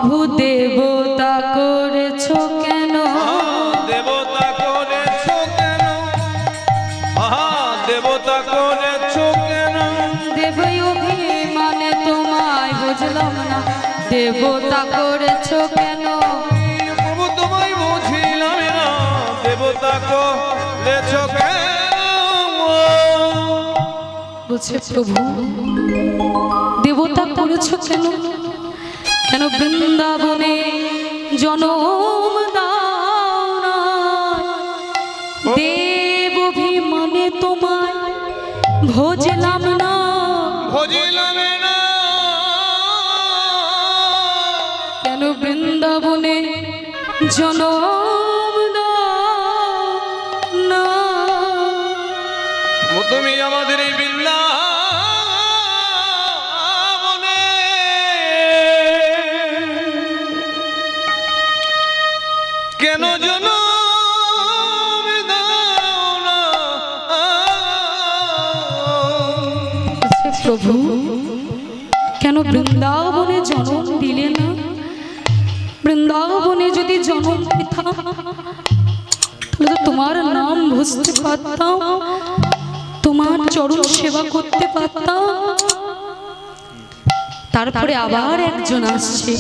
প্রভু দেবতা করেছ কেন? দেবতা করেছ কেন? দেবতা করেছ কেন? দেবই অভিমানে তোমায় বুঝলাম না, দেবতা করেছ কেন? প্রভু তোমায় বুঝিলাম না, দেবতা করেছ কেন? বলছে প্রভু দেবতা করেছ কেন? কেন বৃন্দাবনে জনম দাও না, দেব অভিমানে তোমায় ভজলাম না, ভজিলাম না। কেন বৃন্দাবনে জনম দাও না? তুমি আমাদের এই বৃন্দাবনে কেন জনম দাও না? প্রভু কেন বৃন্দাবনে জন্ম দিলে না? বৃন্দাবনে যদি জন্ম পেতাম তাহলে তো তোমার নাম বুঝতে পারতাম, তোমার চরণ সেবা করতে পারতাম। তারপরে আবার একজন আসছে।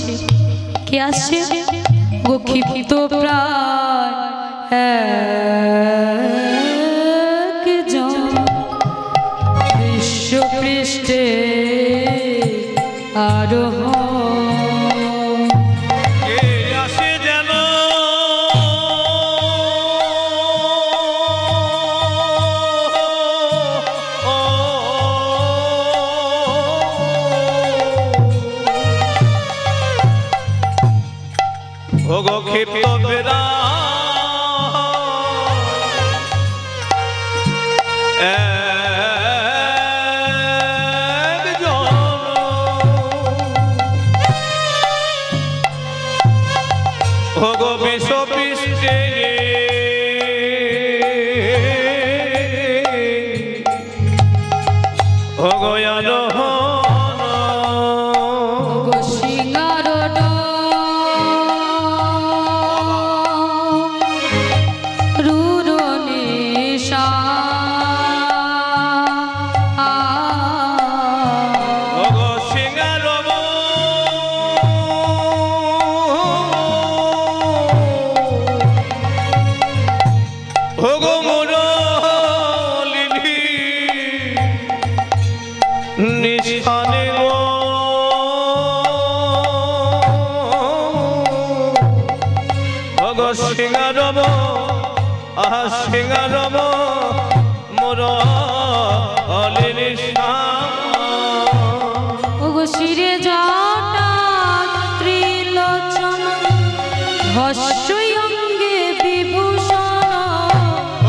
কে আসছে? গো ক্ষিপ্ত প্রায় একজন বিশ্বপৃষ্ঠে আরোহণ। কে আসে যেন ওগো ক্ষিপ্ত বেদা ওগো বিশ্বপৃষ্ঠে ওগো আরোহণ। গো সিঙ্গার রুর নিশা ওগো সিঙ্গারব ওগো মুরলিনী নিশানে গো ওগো সিঙ্গারব সিঙ্গারব মুরলিনী ওগো শিরে জটা ত্রিলোচন ভস্যই অঙ্গে বিভূষণ।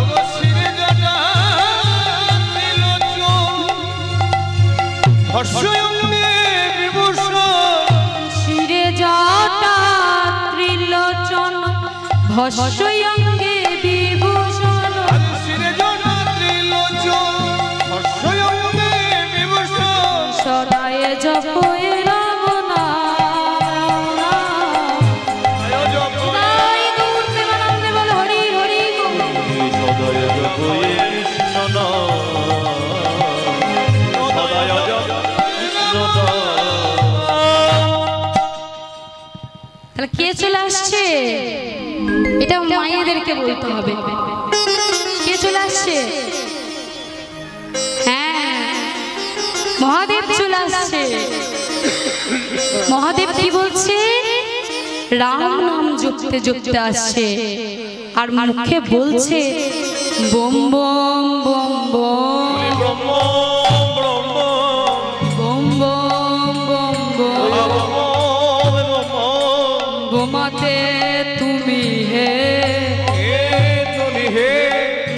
ওগো শিরে জটা ত্রিলোচন ভস্যঙ্গে বিভূষণ। শিরে জটা ত্রিলোচন ভস্যই অঙ্গে বিভূষণ। শিরে জটা ত্রিলোচন ভস্যঙ্গে বিভূষণ। সদায় জপয়ে রাম নাম। সদায় গৌর প্রেমানন্দে বল হরি হরি গৌর। সদয় জপয়ে কৃষ্ণ সদয় জপ কৃষ্ণ। তাহলে কে চলে আসছে? এটা মায়েদেরকে বলতে হবে। কে চলে আসছে? হ্যাঁ, মহাদেব চলে আসছে। মহাদেব কি বলছে? রাম নাম জপতে জপতে আসছে আর মুখে বলছে বোম বোম বোম বোম ব্রহ্ম ব্রহ্ম বোম বোম বোম বোম বোমাতে তুমি হে, তুমি হে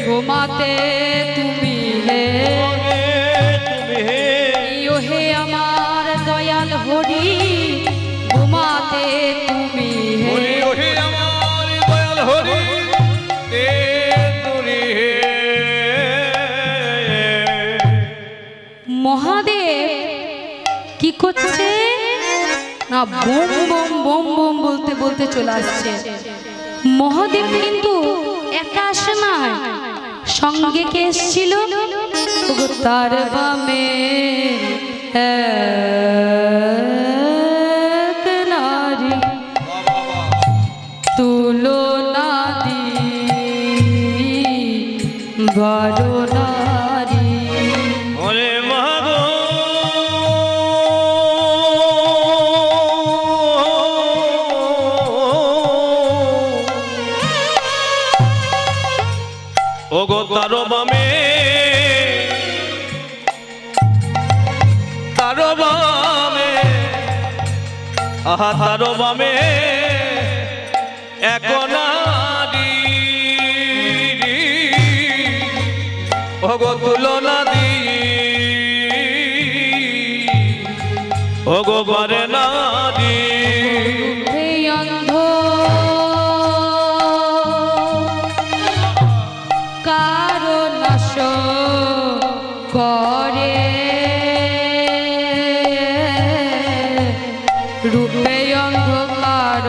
বোমাতে তুমি হে, তুমি হে ইয়ো হে আমার দয়াল হরি, বোমাতে তুমি হে। হরি হরি আমার দয়াল হরি তুমি হে। মহাদেব কি করছে? না না বোম বোম বোম বোম বলতে বলতে চলে আসছে। মহাদেব কিন্তু একা আসে না, সঙ্গে কে এসেছিল? ওগো তার বামে এক নারী তুলনা দি বড় নারী। ওরে মাগো ওগো তারো বামে আহা তারো বামে এক নারী ওগো তুলনা দি ওগো বারে নারী এই অন্ধ কারণ নাশ করে রূপে অন্ধকার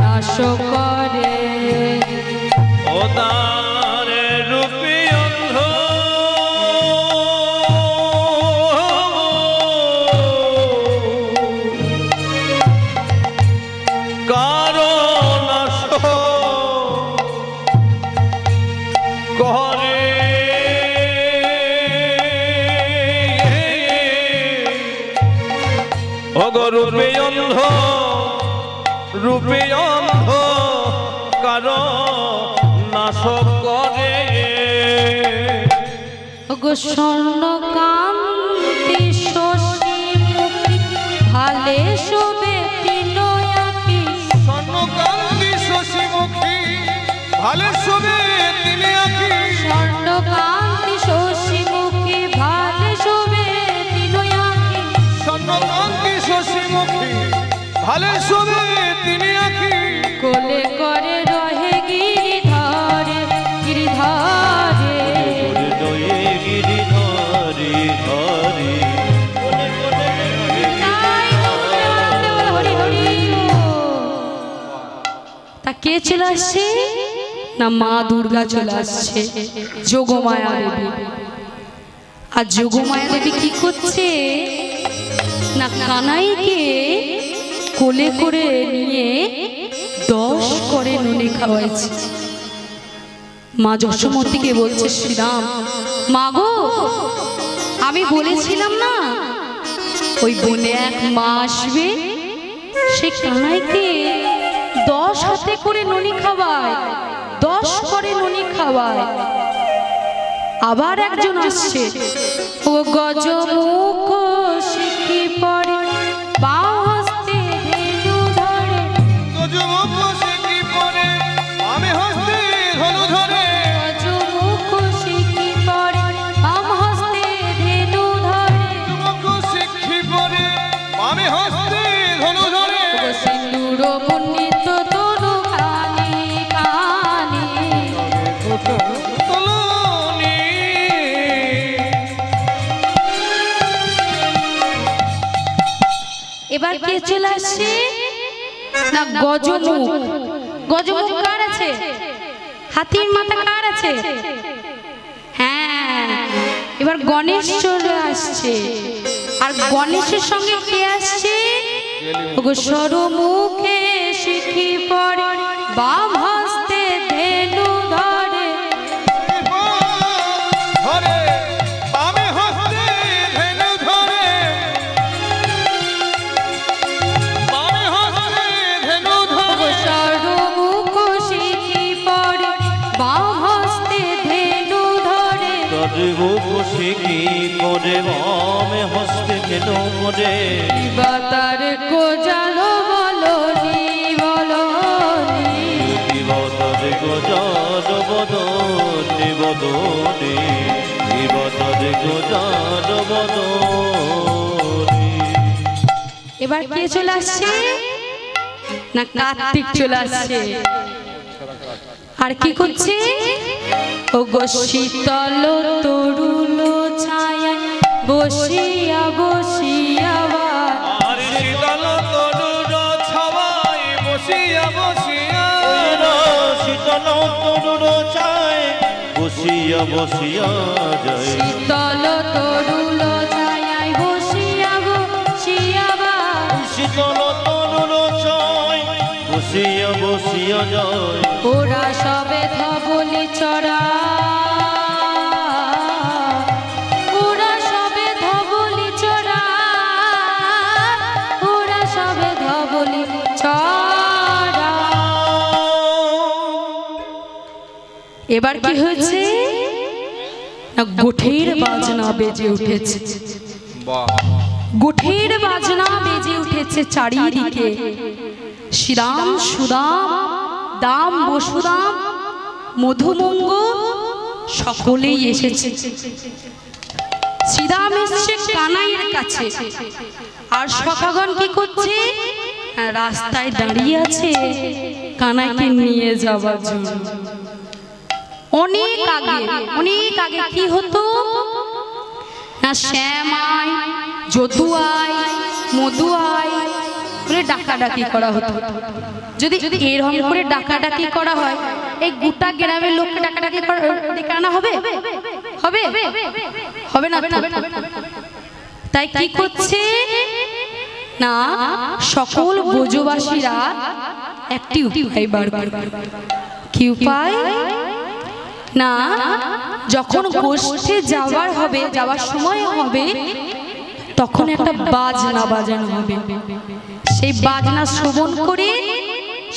নাশ করে। ও তার রূপে অন্ধ কারণ নাশ করে ওগো রূপে অন্ধ রূপে অন্ধ কারো নাশ করে ওগো স্বর্ণকান্তি শশী মুখী ভালে শোভে তিনয়াকি। স্বর্ণকান্তি শশীমুখী ভালে শোভে তিনি আঁকি স্বর্ণকান্তি শশী মুখী ভালে শোভে তিনয়াকি। স্বর্ণকান্তি শশীমুখী ভালে শোভে তিনি আঁকি কোলে করে রহে গিরিধারে গিরিধারে। হরি হরি তা কে চলে আসছে? না মা দুর্গা চলে আসছে, যোগমায়া দেবী। আর যোগমায়া দেবী কি করছে? না কানাইকে কোলে করে নিয়ে 10 করে নুনে খাওয়াইছে। মা যশোমতীকে বলছে, শ্রীরাম মা গো, আমি বলেছিলাম না ওই বনে এক মা আসবে, সে কানাইকে 10 হাতে করে নুনি খাওয়ায়, 10 করে নুনি খাওয়ায়। আবার একজন আসছে, ও গজমুখ শিখি পড়ে বাঁ হস্তে ধেনু ধরে। গজমুখ শিখি পরে আমি হস্তে ধনু ধরে গজমুখ শিখি পড়ে বাম হস্তে ধেনু ধরে। গজমুখ শিখি পরে আমি হস্তে ধনু ধরে ও সিন্দুর মুন্নিত তনু খানি খানি। তলনি এবার কে চলে আসছে? না গজমুখ। গজমুখ কার আছে? হাতির মাথা কার আছে? হ্যাঁ, এবার গণেশ চলে আসছে। আর গণেশের সঙ্গে কে আসছে? ওগো সরমুখে শিখি পড়ে বাম হস্তে ধেনু ধরে। ধরে আমি হস্তে ধেনু ধরে আমি হস্তে ধেনু ওগো ধরে সরমুখ শিখি পড়ে বাম হস্তে ধেনু ধরে। গজমুখ শিখি পরে বামে হস্তে ধেনু ধরে বাতার কোজালো বলনি বলনি। বিবতর গোজার বদনে বদনে বিবতর গোজার বদনে। এবার কে চলে আসছে? না কার্তিক চলে আসছে। আর কি করছে? ও গো শীতল তরুল ছায়া বসিয়া বসিয়া আর শীতল বসিয়া বসিয়া যায় শীতল তরুল ছায়ায় বসিয়া বসিয়া শীতল তরুণ ছয় বসিয়া বসিয়া যায় ওরা সবে ধবলি চড়া ওরা সবে ধবলি চড়া ওরা সবে ধবলি চড়া। এবার কি হয়েছে না গোঠের বাজনা বেজে উঠেছে বাহ গোঠের বাজনা বেজে উঠেছে চারিদিকে শ্রীরাম সুদাম দাম বসুদাম মধুমঙ্গ সকলেই এসেছে শ্রীরাম এসেছে কানাইয়ের কাছে আর সখাগণ কি করছে রাস্তায় দাঁড়িয়ে আছে কানাইকে নিয়ে যাওয়ার জন্য। অনেক আগে কি হতো না শ্যামাই যদুয়াই মধুয়াই করে ডাকাডাকি করা হতো। যদি এরকম করে ডাকাডাকি করা হয় এই গোটা গ্রামের লোককে ডাকাডাকি ডেকে আনা হবে হবে হবে না তাই কি করছে না সকল ব্রজবাসীরা একটি উপায় বার করে। কি উপায় না যখন গোষ্ঠে যাওয়ার হবে যাওয়ার সময় হবে তখন একটা বাজনা বাজানো হবে। সেই বাজনা শ্রবণ করে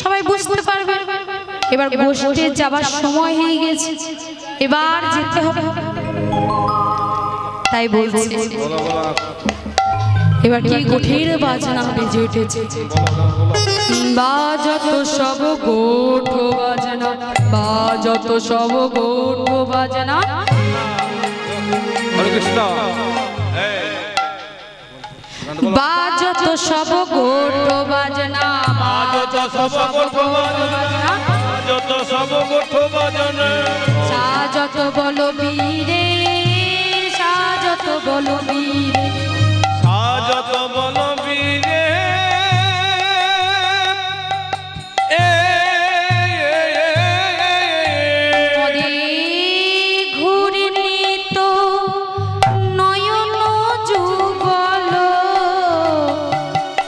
সবাই বুঝতে পারবে এবার গোষ্ঠে যাবার সময় হয়ে গেছে এবার যেতে হবে। তাই বলছে এবার কি গোঠের বাজনা বেজে উঠেছে বাজত সব গোঠ বাজনা বাজত সব গোঠ বাজনা। হরে কৃষ্ণ বাজত সব গোঠ বাজনা বাজত সব গোঠ বাজনা বাজত সব গোঠ বাজনা সাজত বল বীরে সাজত বল বীরে সাজত বল বীরে ঘুরে নিত নয়ন যুগল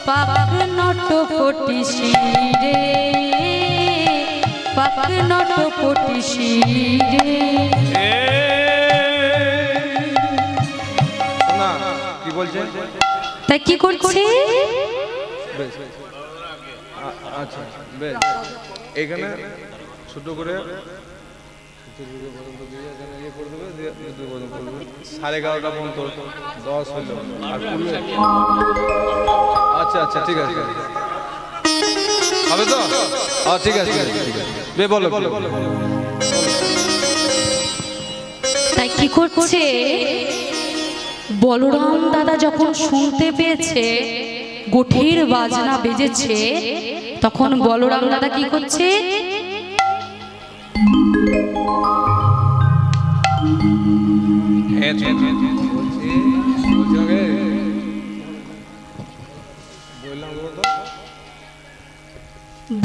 পাক নটপটি শিরে পাক নটপটি শিরে। না কি বলছে তাই কি করছে বেশ আচ্ছা বেশ এখানে ছোট করে 11:30 পর্যন্ত 10 হলো আর 20 আচ্ছা আচ্ছা ঠিক আছে হবে তো ঠিক আছে বে বলো তাই কি করছে বলরাম দাদা যখন শুনতে পেয়েছে গোঠের বাজনা বেজেছে তখন বলরাম দাদা কি করছে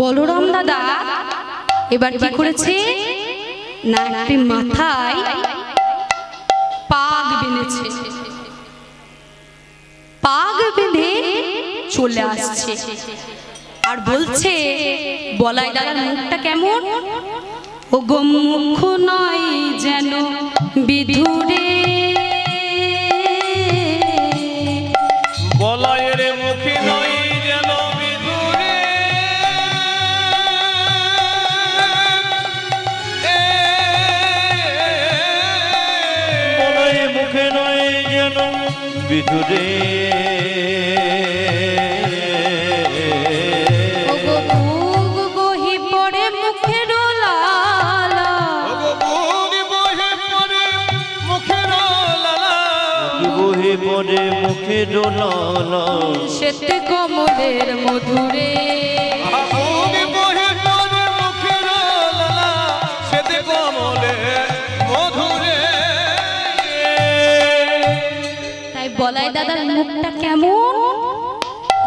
বলরাম দাদা এবার কি করেছে না একটি মাথায় পাগ বেঁধেছে পাগ বেঁধে চলে আসছে আর বলছে বলাই দাদার মুখটা কেমন ও গো মুখ নয় যেন বিধুরে বলায়ের মুখে নয় যেন বিধুরে বলায়ের মুখে নয় যেন বিধুরে ও গো বুক বহি পড়ে মুখে ডোলালা বহে পড়ে মুখে ডোলালা শ্বেত কমলের মধুরে তাই বলাই দাদার মুখটা কেমন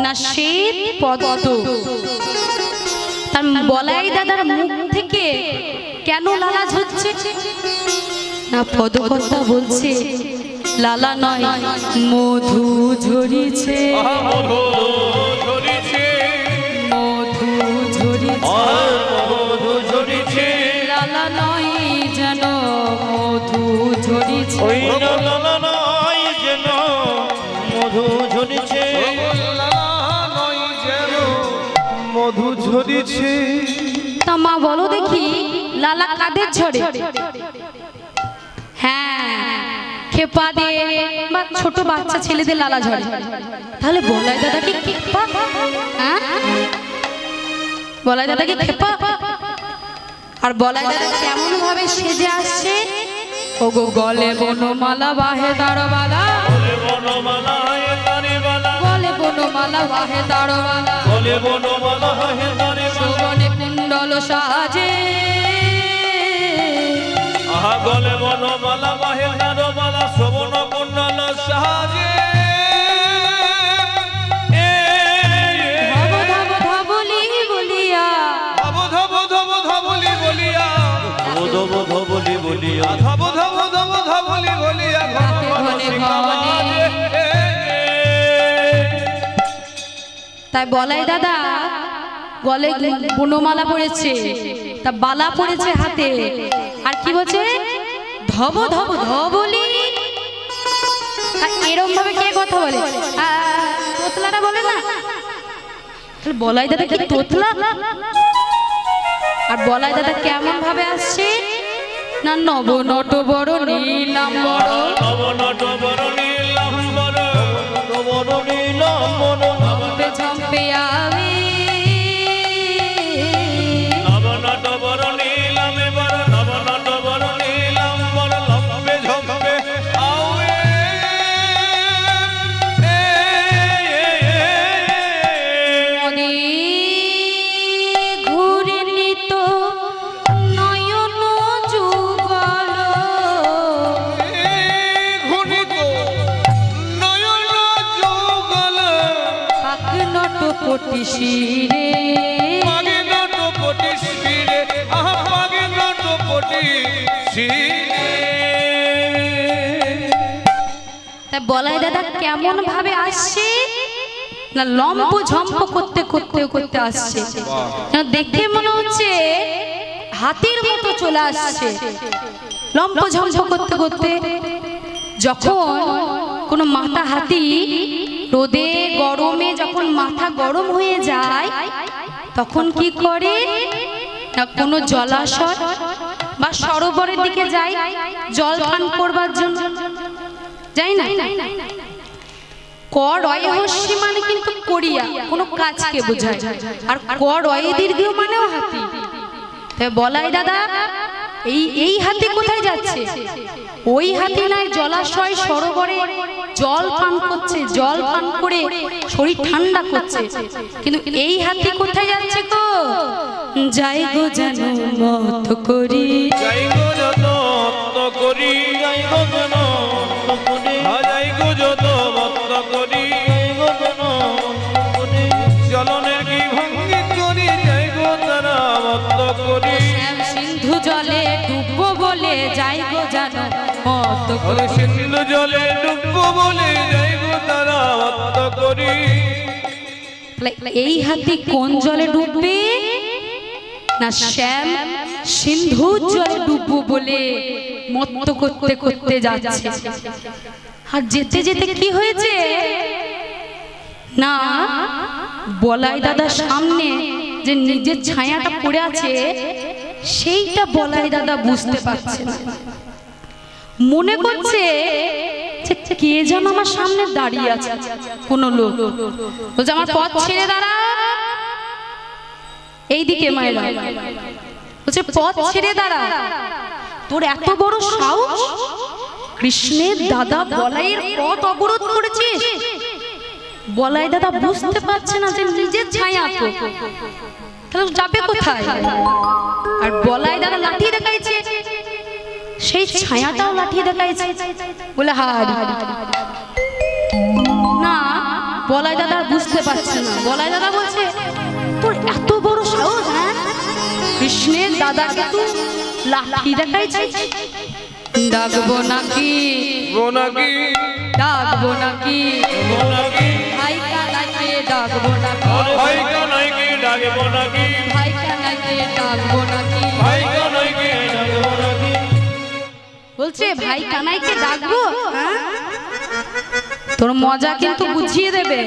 না শ্বেত পদ্ম তার বলাই দাদার মুখ থেকে কেন লালা ঝরছে না পদকর্তা বলছে লালা নয় মধু ঝরিছে, মধু ঝরিছে, মধু ঝরিছে, মধু ঝরিছে, লালা নয় যেন মধু ঝরিছে, ওই লালা নয় যেন মধু ঝরিছে, নয় যেন মধু ঝরিছে। তা মা বলো দেখি লালা কাদের ঝরে? হ্যাঁ, খেপাদের বা ছোট বাচ্চা ছেলেদের লালা ঝরে। তাহলে বলাই দাদা কি খেপা? হ্যাঁ, বলাই দাদা কি খেপা? আর বলাই দাদা কেমন ভাবে সেজে আসছে? ওগো গলে বনমালা বাহে দারবালা, বলে বনমালা হে তারিবালা, গলে বনমালা বাহে দারবালা, বলে বনমালা হে তারিবালা, শোভনে কুণ্ডল সাজে, আহা গলে বনমালা বাহে তারবালা, শোভন কুণ্ডল সাজে। ধব ধব ধবলি বলিয়া, ধব ধব ধব ধবলি বলিয়া, ধব ধবলি বলিয়া, ধব ধব ধব ধবলি বলিয়া, ঘনে ঘনে। তাই বলাই দাদা গলে বনমালা পড়েছে, তা বালা পড়েছে হাতে, আর কি বলছে ধব ধব ধবলি। এরকম ভাবে কে কথা বলে? তোতলাটা বলে না? তাহলে বলাই দাদা কি তোতলা? আর বলাই দাদা কেমন ভাবে আসছে না নব নট বড় নীলাম্বর, নব নট বড় নীলাম্বর, নব বড় নীলাম্বর, ঝম্পে ঝম্পে আবে, নব নট বড় নীলাম্বর, নব নট বড় নীলাম্বর, লম্বে ঝম্বে আওয়ে। মনে ঘুরে নিত নয়ন যুগল, ঘনিত নয়ন যুগল, পাক নট পটি শিরে, পাগে নট পটি শিরে, আহা পাগে নট পটি শিরে। তাই বলাই দাদা কেমন ভাবে আসছে না লম্প ঝম্প করতে করতে করতে আসছে, যেন দেখে মনে হচ্ছে হাতির মতো চলে আসছে লম্প ঝম্প করতে করতে। যখন কোনো মাথা হাতি রোদে গরমে যখন মাথা গরম হয়ে যায় তখন কি করে না কোনো জলাশয় বা সরোবরের দিকে যায় জল পান করবার জন্য, যাই না? করয়হস্যি মানে কিন্তু করিয়া কোনো কাজকে বোঝায়, আর করয় দীর্ঘ মানেও হাতি। তাই বলাই দাদা এই হাতি কোথায় যাচ্ছে? ওই হাতি নাই জলাশয় সরোবরে জল পান করছে, জল পান করে শরীর ঠান্ডা করছে, কিন্তু এই হাতি কোথায় যাচ্ছে গো? যাই গো জানো মত করি, যাই গো যত মত্ত করি, যাই গো যেন মত্ত করি, যাই গো যত মত্ত করি, যাই গো যেন মত্ত করি, চলনের কি ভঙ্গি করি, যাই গো তারা মত্ত করি, শ্যাম সিন্ধু জলে ডুববো বলে যাই গো জানো মত ওরে সিন্ধু জলে ডুববো বলে, যাই গো তারা মত্ত করি। এই হাতি কোন জলে ডুববে না শ্যাম সিন্ধু জলে ডুববো বলে মত্ত করতে করতে যাচ্ছে। আর যেতে যেতে কি হয়েছে না বলাই দাদার সামনে যে নিজের ছায়াটা পড়ে আছে সেইটা বলাই দাদা বুঝতে পারছে না, মনে করছে যে কে যেন আমার সামনে দাঁড়িয়ে আছে, কোন লোক বলছে আমার পথ ছেড়ে দাঁড়া, এইদিকে মায়েরা বলছে পথ ছেড়ে দাঁড়া, তোর এত বড় সাহস কৃষ্ণের দাদা বলাইয়ের পথ অবরোধ করেছিস? বলাই দাদা বুঝতে পারছে না যে নিজের ছায়া তো, তাহলে যাবে কোথায়? আর বলাই দাদা লাঠি দেখাইছে, সেই ছায়াটাও লাঠি দেখাইছে, বলে হার না। বলাই দাদা বুঝতে পারছে না, বলাই দাদা বলছে তোর এত বড় সাহস, হ্যাঁ কৃষ্ণের দাদাকে তুই লাঠি দেখাইছিস? ডাকবো নাকি বোনাকি ডাকবো নাকি বোনাকি ভাই কানাইকে ডাকবো নাকি ভাই কানাইকে ডাকবো নাকি ভাই কানাইকে ডাকবো নাকি ভাই কানাইকে ডাকবো নাকি বলছে ভাই কানাইকে ডাকবো হ্যাঁ? তোর মজা কিন্তু বুঝিয়ে দেবে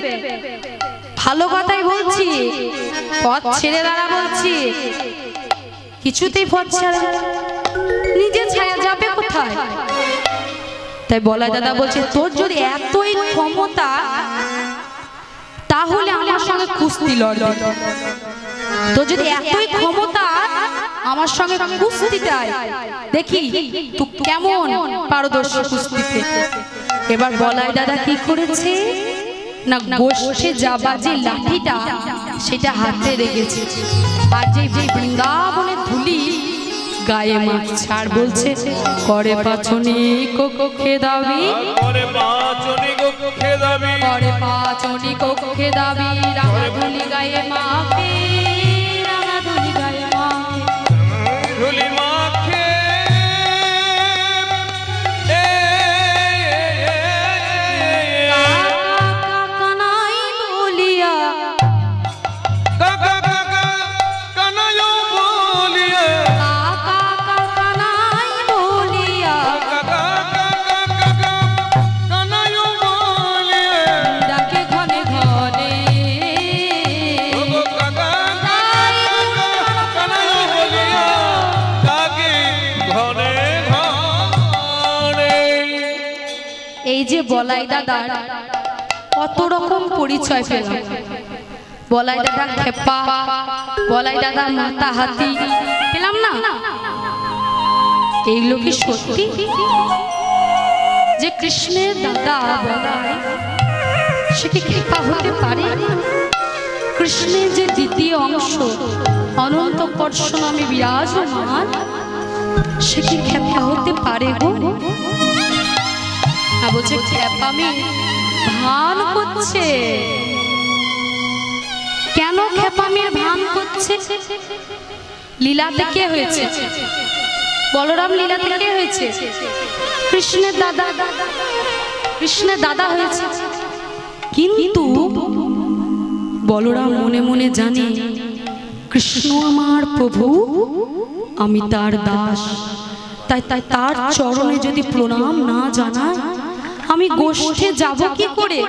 ভালো কথাই বলছি পথ ছেড়ে দাঁড়া বলছি কিছুতেই পথ ছাড়ে নিজে ছায়া যাবে কোথায় তাই বলাই দাদা বলছে তোর যদি এতই ক্ষমতা তাহলে আমার সঙ্গে কুস্তি লড়বি তোর যদি এতই ক্ষমতা আমার সঙ্গে কুস্তিতে আয় দেখি তুই কেমন পারদর্শী কুস্তিতে এবার বলাই দাদা কি করেছে না গোষ্ঠে যাবা যে লাঠিটা সেটা হাতে রেখেছে আর যে বৃন্দাবনের ধুলি গায়ে মাখছে আর বলছে করে পাচনি কোকে দাবি করে পাচনি কোকে দাবি করে পাচনি কোকে দাবি রাঙা ধুলি গায়ে মাখে রাঙা ধুলি গায়ে মাখে ধুলি মাখে কানাই বলিয়া কাকা কাকা কানায়ো বলিয়া কানাই বলিয়া কাকা কাকা কাকা কানায়ো বলিয়া ডাকে ঘনে ঘনে ওগো কাকা কাকা কানায়ো বলিয়া ডাকে ঘনে ঘনে এই যে বলাই দাদার কত রকম পরিচয় পেলাম বলাই দাদা খেপা বলাই দাদা মাথা হাতি পেলাম না এইগুলো কি সত্যি যে কৃষ্ণের দাদা বলাই সে কি খেপা হতে পারে কৃষ্ণের যে দ্বিতীয় অংশ অনন্ত কর্ষ নামে বিরাজমান সে কি খেপা হতে পারে গো না বলছে খেপামি ভান করছে কেন খেপামির ভান করছে লীলাতে কে হয়েছে বলরাম লীলাতে কে হয়েছে কৃষ্ণের দাদা কৃষ্ণের দাদা হয়েছে কিন্তু বলরাম মনে মনে জানে কৃষ্ণ আমার প্রভু আমি তার দাস তাই তাই তার চরণে যদি প্রণাম না জানায় আমি গোষ্ঠে যাব কি করে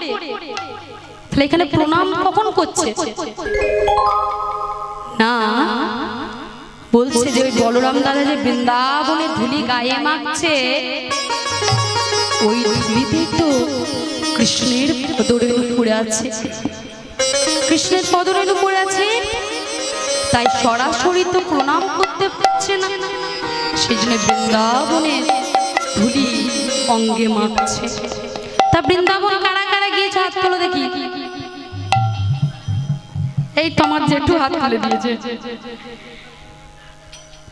তাহলে এখানে প্রণাম কখন করছে না বলছে যে ওই বলরাম দাদা যে বৃন্দাবনে ধুলি গায়ে মাখছে ওই ধুলিতে তো কৃষ্ণের পদরেণু পড়ে আছে কৃষ্ণের পদরেণু পড়ে আছে তাই সরাসরি তো প্রণাম করতে পারছে না সেই জন্য বৃন্দাবনের ধুলি অঙ্গে মাখছে তা বৃন্দাবন কারা কারা গিয়েছে হাত তুলে দেখি এই তোমার জেঠু হাত তুলে দিয়েছে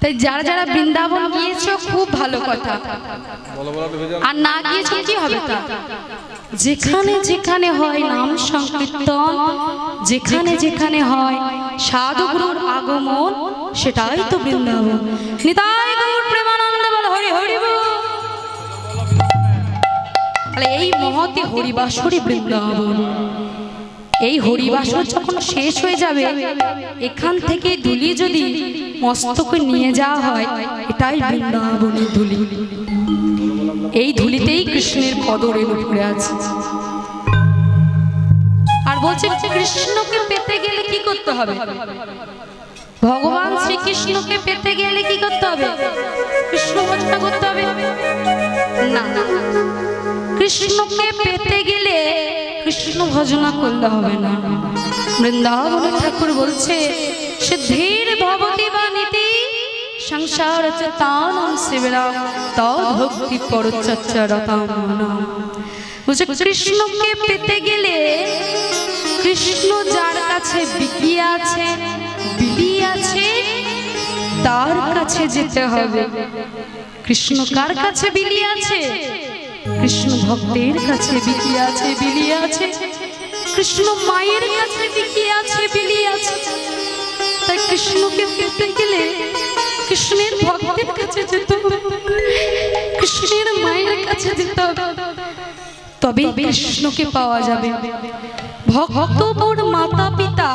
তাই যারা যারা বৃন্দাবন গিয়েছো খুব ভালো কথা আর না গিয়েছো কি হবে তা যেখানে যেখানে হয় নাম সংকীর্তন যেখানে যেখানে হয় সাধুগুরুর আগমন সেটাই তো বৃন্দাবন নিতাই গৌর প্রেমানন্দ বল হরি হরি বল তাহলে এই মহতি হরিবাসরই বৃন্দাবন এই হরিবাসর যখন শেষ হয়ে যাবে এখান থেকে ধুলি যদি মস্তকে নিয়ে যাওয়া হয় এটাই বৃন্দাবনের ধুলি এই ধুলিতেই কৃষ্ণের পদরেণু পড়ে আছে আর বলছে কৃষ্ণকে পেতে গেলে কি করতে হবে ভগবান শ্রীকৃষ্ণকে পেতে গেলে কি করতে হবে কৃষ্ণ ভজনা করতে হবে না কৃষ্ণকে পেতে গেলে কৃষ্ণ ভজনা করলে হবে না বৃন্দাবনের ঠাকুর বলছে সে ধীর ভবতি বাণীতি সংসার চেতানম শিবরা তদ ভক্তি পরচচ্চরতাম বলছে কৃষ্ণকে পেতে গেলে কৃষ্ণ যার কাছে বিকিয়ে আছে বিলিয়ে আছে তার কাছে যেতে হবে কৃষ্ণ কার কাছে বিলিয়ে আছে কৃষ্ণ ভক্তের কাছে বিকিয়ে আছে বিলিয়ে আছে কৃষ্ণ মায়ের কাছে বিকিয়ে আছে বিলিয়ে আছে তাই কৃষ্ণকে পেতে গেলে কৃষ্ণের ভক্তের কাছে যেতে হবে কৃষ্ণের মায়ের কাছে যেতে হবে, তবে কৃষ্ণকে পাওয়া যাবে। ভক্ত মোর মাতা পিতা,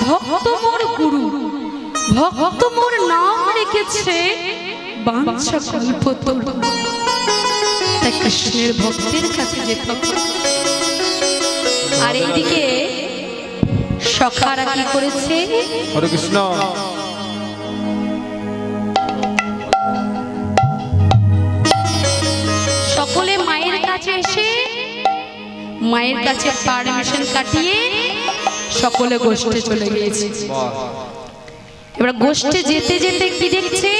ভক্ত মোর গুরু, ভক্ত মোর নাম রেখেছে বাঞ্ছা কল্পতরু। তাই কৃষ্ণের ভক্তের কাছে যেতে হবে। আর এইদিকে সখারা কি করেছে? হরে কৃষ্ণ। সকলে মায়ের কাছে এসে মায়ের কাছে পারমিশন কাটিয়ে সকলে গোষ্ঠে চলে গিয়েছে। এবার গোষ্ঠে যেতে যেতে কি দেখছে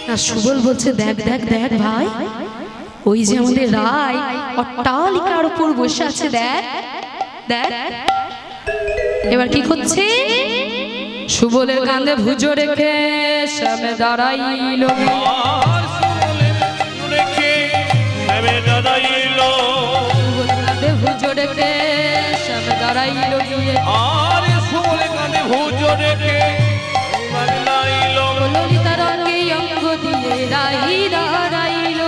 না, সুবল বলছে দেখ দেখ দেখ ভাই, ওই যে আমাদের রায় অট্টালিকার উপর বসে আছে, দেখ দেখ। এবার কি করছে? সুবলের কাঁধে ভুজো রেখে সামনে দাঁড়াইল, আর সুবলে রেখে সামনে দাঁড়াইল, কাঁধে ভুজো রেখে সামনে দাঁড়াইল গিয়ে, আর সুবলে কানে ভুজো রেখে দাঁড়াইল, ললিতা রঙে অঙ্গ দিয়ে রাই দাঁড়াইল।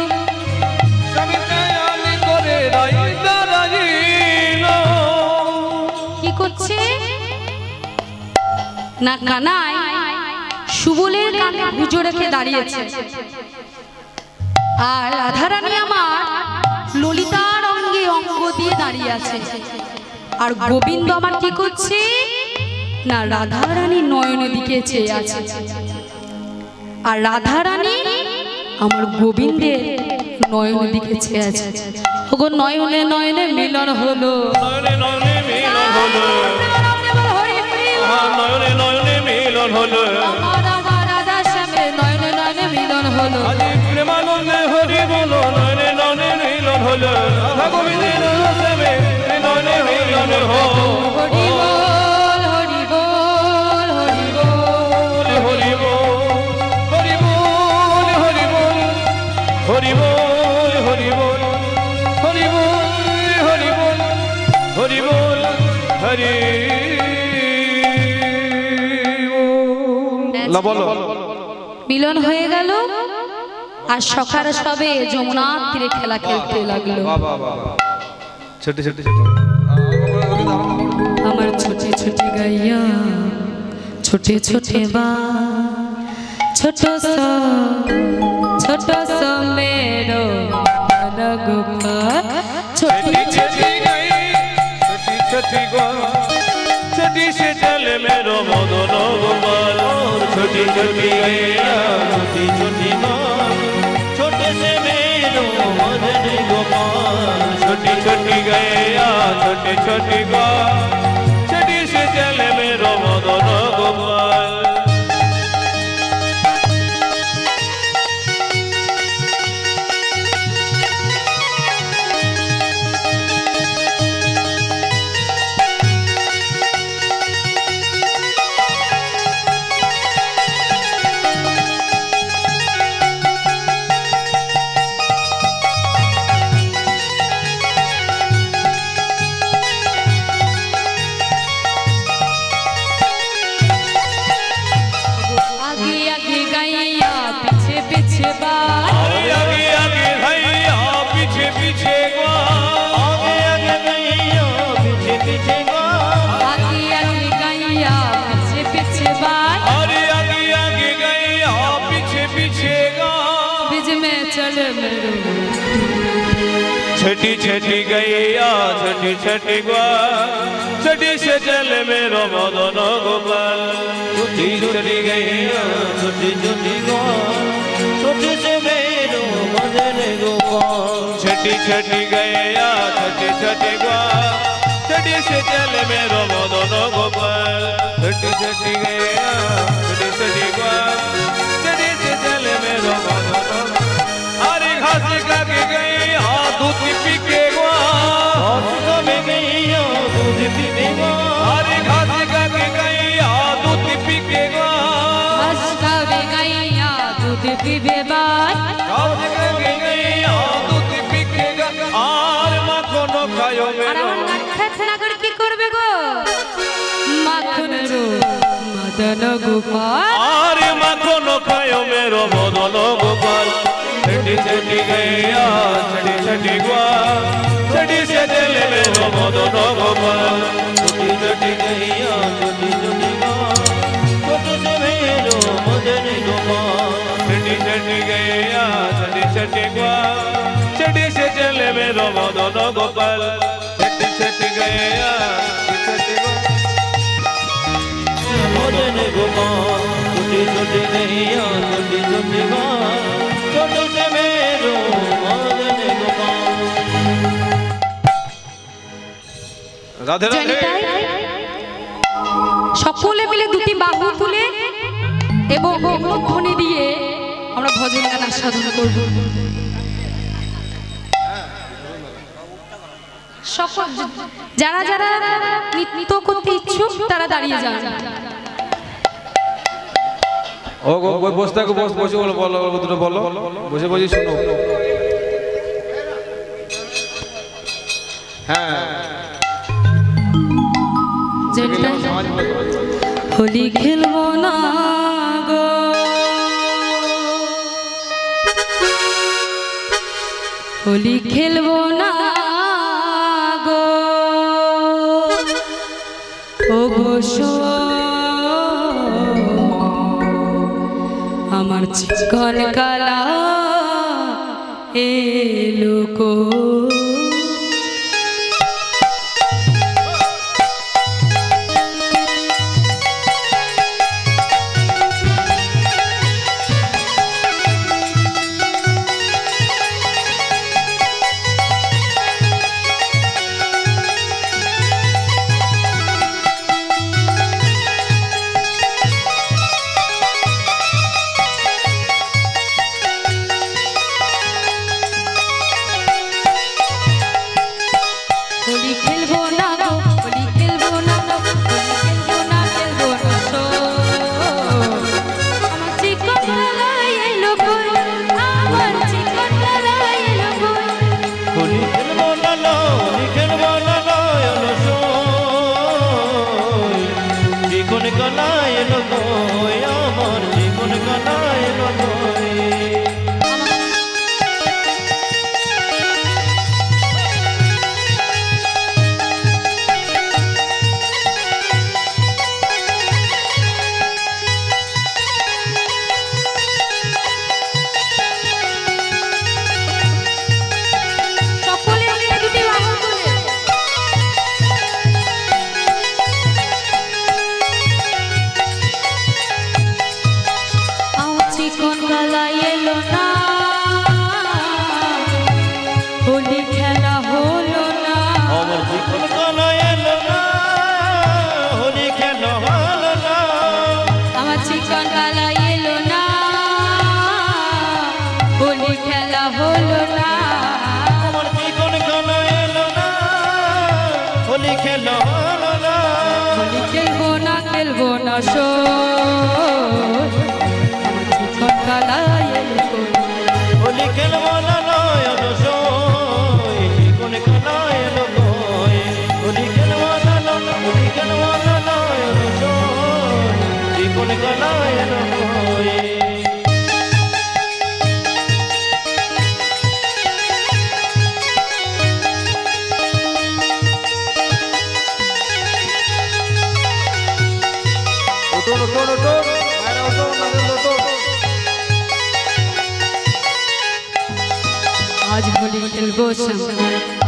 সবিতায়ালি করে রাই দাঁড়াইল। কি করছে না, কানাই সুবলের কানে ভুজো রেখে দাঁড়িয়েছে, আর রাধারানী আমার ললিতার অঙ্গে অঙ্গ দিয়ে দাঁড়িয়ে আছে। আর গোবিন্দ আমার কি করছে না, রাধারানী নয়নের দিকে চেয়ে আছে। আর রাধারানী আমার গোবিন্দের নয়নের দিকে চেয়ে আছে। ওগো নয়নে নয়নে মিলন হলো, নয়নে নয়নে মিলন হলো, নয়নে নয়নে মিলন হলো, রাধা শ্যামে নয়নে নয়নে মিলন হলো। আজ প্রেমানন্দে হরি বলো, নয়নে নয়নে মিলন হলো, রাধা গোবিন্দের প্রেমে নয়নে মিলন হলো। হরি বল হরি বল হরি বল, হরি বল হরি বল হরি বল হরি বল হরি বল হরি বল হরি বল হরি বল হরি লা বলো। মিলন হয়ে গেল। আর সখারা সবে যমুনার তীরে খেলা খেলতে লাগলো। বাবা বাবা, ছোটি ছোটি ছোটি। আমার ছোটে ছোটে গাইয়া ছোটে ছোটে বা ছোট ছোট মেরো গোপাল, ছোটি छठी गई छठी छठी गो छठी से चल मेरो मदन गोपाल, छोटी छोटी गैया छोटी छोटी माँ, छोटे से मेरो मदन गोपाल, छोटी छोटी गैया छोटी छोटी गो छठी से चल मेरो मदन गोपाल। आगे आगे गैया पीछे पीछे बाल, आगे आगे भैया पीछे पीछे गो, आगे आगे भैया पीछे पीछे गो, आगे आगे गैया पीछे पीछे बाल, अरे आगे आगे गैया पीछे पीछे गो, बीच में चल मेरो छठी छठी गैया छठी छठी गो, छठी से चल मेरो मदन गोपाल, छठी छठी गैया छठी छठी गो, छठी से मेरो मदन गोपाल, छठी छठी गैया छठी छठी गो, छठी से चल मेरो मदन गोपाल, छठी छठी गैया छठी छठी गो, छठी से चल मेरो मदन गोपाल। अरे घास के गैया दूध पी के गो, घास में गैया दूध पी के गो, अरे घास के गैया दूध पी के गो, हंसकावे गैया दूध पीबे बाल, घास के गैया दूध पी के गो, আর মাখন খায় আর মেরো, আমার নাক্ষাত নাগর কি করবে গো? মাখন রো মদন গোপাল, আর মাখন খায় মেরো মদন গোপাল, छठी छठी गैया छठी छठी गुआ छठी से दिल में हो मदन गोपाल छठी छठी गैया छठी छठी गुआ छठी से मेरो मदन गोपाल छठी छठी गैया छठी छठी गुआ छठी से दिल में हो मदन गोपाल छठी छठी गैया छठी गुआ मदन गोपाल छोटी छोटी गैया छोटी छोटी गुआ छोटे से मेरो मदन गोपाल রাধে রাধে জানিতাই সকলে মিলে দুটি বাহু তুলে এবং ধ্বনি দিয়ে আমরা ভজন গান আস্বাদন করব। সকল যারা যারা নৃত্য করতে ইচ্ছুক তারা দাঁড়িয়ে যান। ও বসে থাকো বসে বসে বলো বলো দুটো বলো বসে বসে শোনো হ্যাঁ হোলি খেলবো না গো হোলি খেলবো না গো ও গো আমার চিকন কালা এলো কো आज होली खेलबो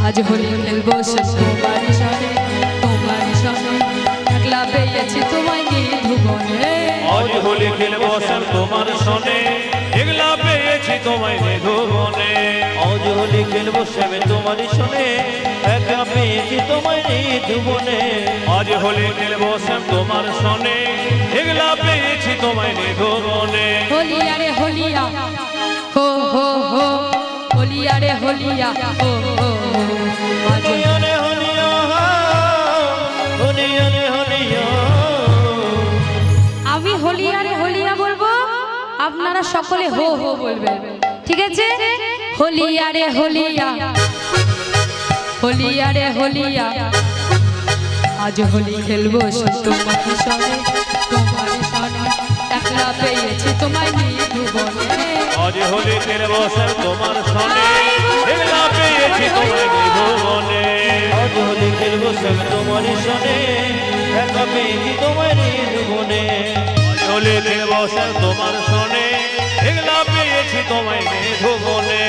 आज होली खेलबो तुम्हारी सने একলা পেয়েছি তোমায় নিয়ে ধুবনে आज होली खेलबो তোমার সনে একলা পেয়েছি তোমায় নিয়ে ধুবনে आज होली खेलबो তোমার সনে একলা পেয়েছি তোমায় নিয়ে ধুবনে आज होली खेलबो তোমার সনে একলা পেয়েছি তোমায় নিয়ে ধুবনে होलिया रे होलिया हो हो हो होलिया रे होलिया हो हो आज होलिया रे होलिया होलिया रे होलिया আমি হোলিয়া রে হোলিয়া বলবো আপনারা সকলে হো হো বলবেন ঠিক আছে হোলিয়া রে হোলিয়া হোলিয়া রে হোলিয়া আজ হোলি খেলবো তোমার সনে একলা পেয়েছি তোমায় নিয়ে ভুবনে আজ হলে খেলবো স্যার তোমার সনে এগুলা পেয়েছি তোমায় ভুবনে আজ হলে খেলবো স্যার তোমার সনে একা পেয়েছি তোমায় ভুবনে আজ হলে খেলবো স্যার তোমার সনে এগুলা পেয়েছি তোমায় ভুবনে